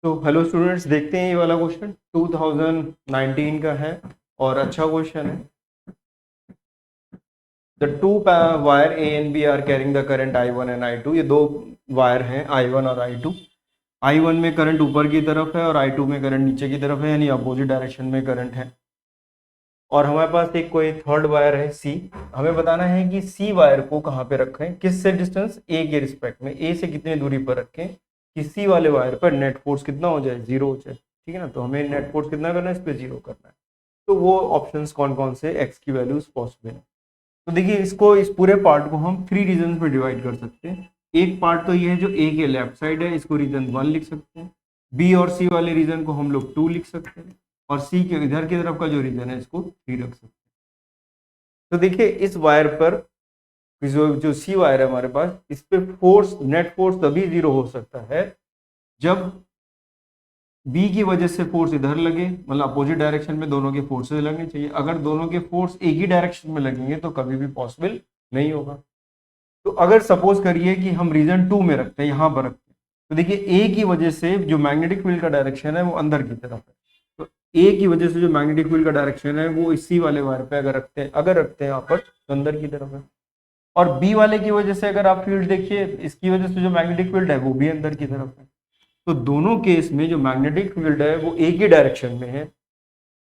तो hello students, देखते हैं ये वाला क्वेश्चन 2019 का है और अच्छा क्वेश्चन है। The two wire A and B are carrying the current I1 and I2। ये दो वायर हैं I1 और I2। I1 में करंट ऊपर की तरफ है और I2 में करंट नीचे की तरफ है, यानी अपोजिट डायरेक्शन में करंट है। और हमारे पास एक कोई थर्ड वायर है C। हमें बताना है कि C वायर को कहाँ पे रखें, किस से डिस्टेंस A के रिस्पेक्ट में, A से कितनी दूरी पर रखें कि C वाले वायर पर नेट फोर्स कितना हो जाए, जीरो हो जाए। ठीक है ना, तो हमें नेट फोर्स कितना करना है, इस पर जीरो करना है। तो वो ऑप्शंस कौन कौन से एक्स की वैल्यूज पॉसिबल है। तो देखिए, इसको इस पूरे पार्ट को हम थ्री रीजन में डिवाइड कर सकते हैं। एक पार्ट तो ये है जो ए के लेफ्ट साइड है, इसको रीजन 1 लिख सकते हैं। बी और सी वाले रीजन को हम लोग 2 लिख सकते हैं। और सी के इधर की तरफ का जो रीजन है इसको 3 रख सकते हैं। तो देखिए, इस वायर पर जो सी वायर है हमारे पास, इस पे फोर्स, नेट फोर्स तभी जीरो हो सकता है जब बी की वजह से फोर्स इधर लगे, मतलब अपोजिट डायरेक्शन में दोनों के फोर्सेस लगने चाहिए। अगर दोनों के फोर्स एक ही डायरेक्शन में लगेंगे तो कभी भी पॉसिबल नहीं होगा। तो अगर सपोज करिए कि हम रीजन 2 में रखते हैं, यहाँ पर रखते हैं, तो देखिए ए की वजह से जो मैग्नेटिक फील्ड का डायरेक्शन है वो अंदर की तरफ है। तो ए की वजह से जो मैग्नेटिक फील्ड का डायरेक्शन है वो इसी वाले वायर पे अगर रखते हैं यहाँ पर, तो अंदर की तरफ है। और बी वाले की वजह से अगर आप फील्ड देखिए, इसकी वजह से जो मैग्नेटिक फील्ड है वो भी अंदर की तरफ है। तो दोनों केस में जो मैग्नेटिक फील्ड है वो एक ही डायरेक्शन में है।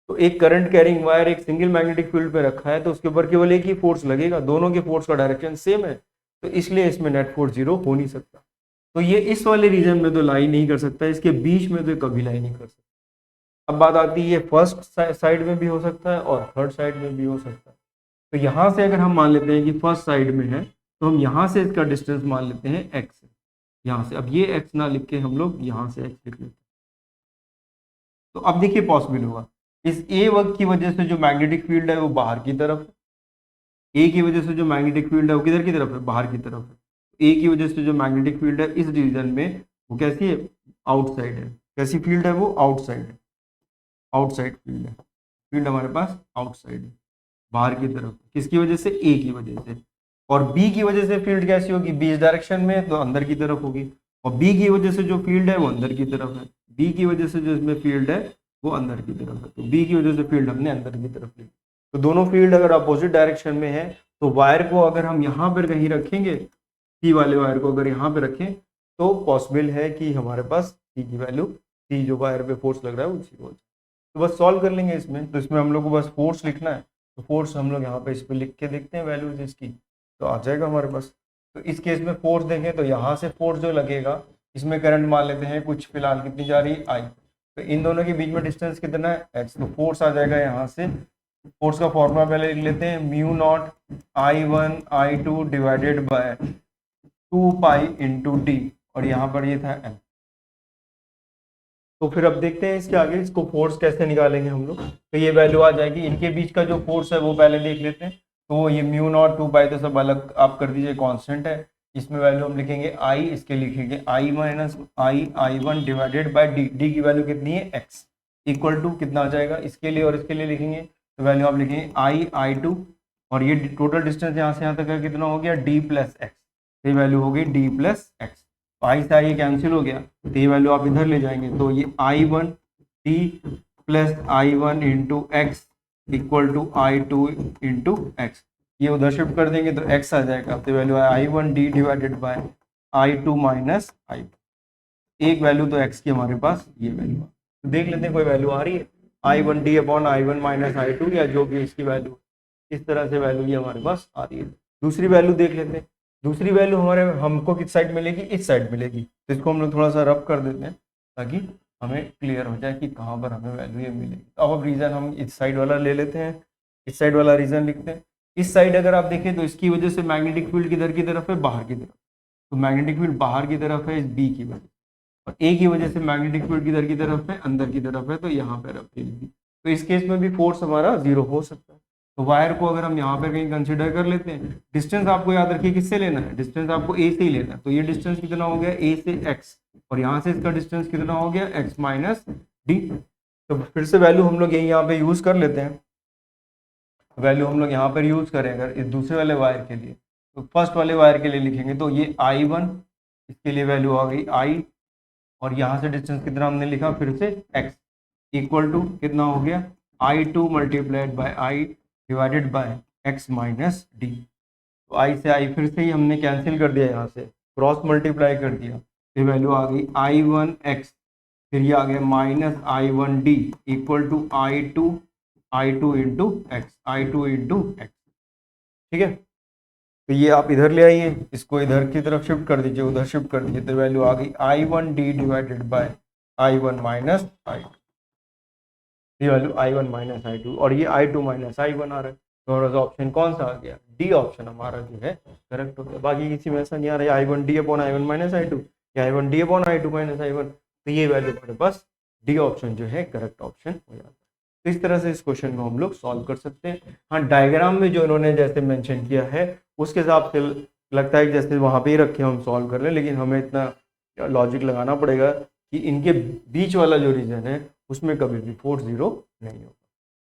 तो एक करंट कैरिंग वायर एक सिंगल मैग्नेटिक फील्ड पे रखा है, तो उसके ऊपर केवल एक ही फोर्स लगेगा, दोनों के फोर्स का डायरेक्शन सेम है, तो इसलिए इसमें नेट फोर्स जीरो हो नहीं सकता। तो ये इस वाले रीजन में तो लाई नहीं कर सकता, इसके बीच में तो कभी लाई नहीं कर सकता। अब बात आती है, ये फर्स्ट साइड में भी हो सकता है और थर्ड साइड में भी हो सकता है। तो यहाँ से अगर हम मान लेते हैं कि फर्स्ट साइड में है, तो हम यहाँ से इसका डिस्टेंस मान लेते हैं एक्स। यहाँ से अब ये एक्स ना लिख के हम लोग यहाँ से एक्स लिख लेते हैं। तो अब देखिए, पॉसिबल होगा इस ए वर्ग की वजह से जो मैग्नेटिक फील्ड है वो बाहर की तरफ है। ए की वजह से जो मैग्नेटिक फील्ड है वो किधर की तरफ है, बाहर की तरफ है। ए की वजह से जो मैग्नेटिक फील्ड है इस रीजन में वो कैसी है, आउटसाइड है। कैसी फील्ड है वो, आउटसाइड है। आउटसाइड फील्ड है, फील्ड हमारे पास आउटसाइड है, बाहर की तरफ। किसकी वजह से, ए की वजह से। और बी की वजह से फील्ड कैसी होगी, बी इस डायरेक्शन में तो अंदर की तरफ होगी। और बी की वजह से जो फील्ड है वो अंदर की तरफ है। बी की वजह से जो इसमें फील्ड है वो अंदर की तरफ है, तो बी की वजह से फील्ड हमने अंदर की तरफ ली। तो दोनों फील्ड अगर अपोजिट डायरेक्शन में है, तो वायर को अगर हम यहाँ पर कहीं रखेंगे, सी वाले वायर को अगर यहाँ पे रखें, तो पॉसिबल है कि हमारे पास सी की वैल्यू, सी जो वायर पे फोर्स लग रहा है वो जीरो हो जाए। तो बस सॉल्व कर लेंगे इसमें। तो इसमें हम लोग को बस फोर्स लिखना है, तो फोर्स हम लोग यहाँ पे इस पे लिख के देखते हैं वैल्यूज इसकी, तो आ जाएगा हमारे पास। तो इस केस में फोर्स देखें तो यहाँ से फोर्स जो लगेगा, इसमें करंट मान लेते हैं कुछ फिलहाल कितनी जा रही है, आई। तो इन दोनों के बीच में डिस्टेंस कितना है, एच। तो फोर्स आ जाएगा यहाँ से। फोर्स का फॉर्मूला पहले लिख लेते हैं, mu naught I1 I2 divided by 2 pi into D, और यहाँ पर ये था एम। तो फिर अब देखते हैं इसके आगे, इसको फोर्स कैसे निकालेंगे हम लोग। तो ये वैल्यू आ जाएगी, इनके बीच का जो फोर्स है वो पहले देख लेते हैं। तो ये म्यू नॉट 2 पाई तो सब अलग आप कर दीजिए, कांस्टेंट है। इसमें वैल्यू हम लिखेंगे आई, इसके लिखेंगे I minus I I1 divided by D. D की वैल्यू कितनी है, एक्स, इक्वल टू कितना आ जाएगा इसके लिए और इसके लिए लिखेंगे, तो वैल्यू आप लिखेंगे आई I2, और ये टोटल डिस्टेंस यहाँ से यहाँ तक का कितना हो गया, डी प्लस एक्स। ये वैल्यू हो गई डी प्लस एक्स। आई से आई कैंसिल हो गया, तो ये वैल्यू आप इधर ले जाएंगे, तो ये I1 d plus I1 into x equal to I2 into x. ये उधर शिफ्ट कर देंगे तो x आ जाएगा, तो वैल्यू है I1 D divided by I2 minus I2। एक वैल्यू तो x की हमारे पास ये वैल्यू है। तो देख लेते हैं कोई वैल्यू आ रही है, I1 D upon I1 minus I2, या जो भी इसकी वैल्यू, इस तरह से वैल्यू ये हमारे पास आ रही है। दूसरी वैल्यू देख लेते हैं। दूसरी वैल्यू हमारे हमको किस साइड मिलेगी, इस साइड मिलेगी। तो इसको हम लोग थोड़ा सा रब कर देते हैं ताकि हमें क्लियर हो जाए कि कहाँ पर हमें वैल्यू ये मिलेगी। तो अब रीजन हम इस साइड वाला ले लेते हैं, इस साइड वाला रीजन लिखते हैं। इस साइड अगर आप देखें तो इसकी वजह से मैग्नेटिक फील्ड किधर की तरफ है, बाहर की तरफ। तो मैग्नेटिक फील्ड बाहर की तरफ है इस बी की वजह से, और ए की वजह से मैग्नेटिक फील्ड किधर की तरफ है, अंदर की तरफ है, तो यहाँ पे रखेगी। तो इस केस में भी फोर्स हमारा जीरो हो सकता है। तो वायर को अगर हम यहाँ पर कहीं कंसिडर कर लेते हैं, डिस्टेंस आपको याद रखिए किससे लेना है, डिस्टेंस आपको ए से ही लेना है। तो ये डिस्टेंस कितना हो गया, ए से एक्स, और यहाँ से इसका डिस्टेंस कितना हो गया, एक्स माइनस डी। तो फिर से वैल्यू हम लोग यही यहाँ पे यूज कर लेते हैं। वैल्यू हम लोग यहाँ पर यूज करें अगर इस दूसरे वाले वायर के लिए, तो फर्स्ट वाले वायर के लिए लिखेंगे, तो ये I1, इसके लिए वैल्यू आ गई आई और यहाँ से डिस्टेंस कितना हमने लिखा फिर से x इक्वल टू कितना हो गया I2 multiplied by I divided by x minus D. तो I से I फिर से ही हमने कैंसिल कर दिया, यहाँ से क्रॉस मल्टीप्लाई कर दिया, फिर वैल्यू आ गई I1x, फिर ये आ गया minus I1d equal to I2 into x, I2 into x. ठीक है, तो ये आप इधर ले आइए, इसको इधर की तरफ शिफ्ट कर दीजिए, उधर शिफ्ट कर दीजिए, तो वैल्यू आ गई I1d divided by I1 minus I2, ये वैल्यू I1 माइनस I2 और ये I2 माइनस I1 आ रहा है। तो हमारा ऑप्शन कौन सा आ गया, डी ऑप्शन हमारा जो है करेक्ट हो गया। बाकी किसी में ऐसा नहीं आ रहा है I1d upon I1 minus I2 या I1d upon I2 minus I1, तो ये वैल्यू हमारे पास डी ऑप्शन जो है करेक्ट ऑप्शन हो जाता है। तो इस तरह से इस क्वेश्चन को हम लोग सॉल्व कर सकते हैं। हाँ, डायग्राम में जो इन्होंने जैसे मेंशन किया है उसके हिसाब से लगता है कि जैसे वहाँ पे ही रखे हम सॉल्व कर लें, लेकिन हमें इतना लॉजिक लगाना पड़ेगा कि इनके बीच वाला जो रीजन है उसमें कभी भी 4 0 नहीं होगा।